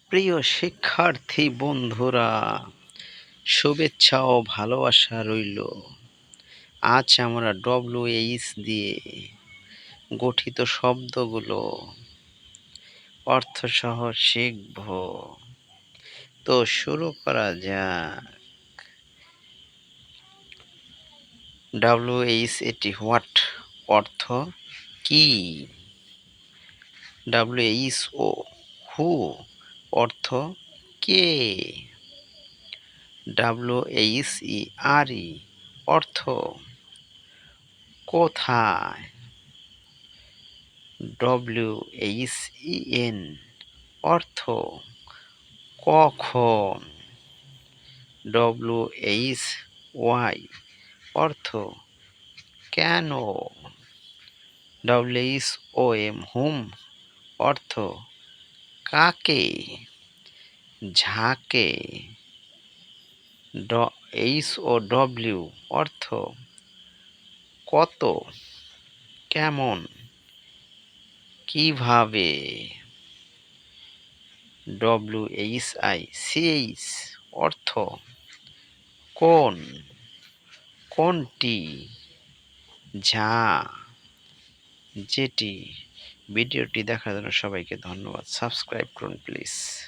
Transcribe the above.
প্রিয় শিক্ষার্থী বন্ধুরা, শুভেচ্ছা ও ভালোবাসা রইল। আজ আমরা WH দিয়ে গঠিত শব্দগুলো অর্থসহ শিখব। তো শুরু করা যাক। WH এটি হোয়াট অর্থ কি? WHO হু অর্থ কে? WHERE অর্থ কোথায়? WHEN অর্থ কখন? WHY অর্থ কেন? WHOM হুম অর্থ কাকে? ঝাঁকে। HOW অর্থ কত, কেমন, কিভাবে? WHICH অর্থ কোন, কোনটি, যা, যেটি। ভিডিওটি দেখার জন্য সবাইকে ধন্যবাদ। সাবস্ক্রাইব করুন প্লিজ।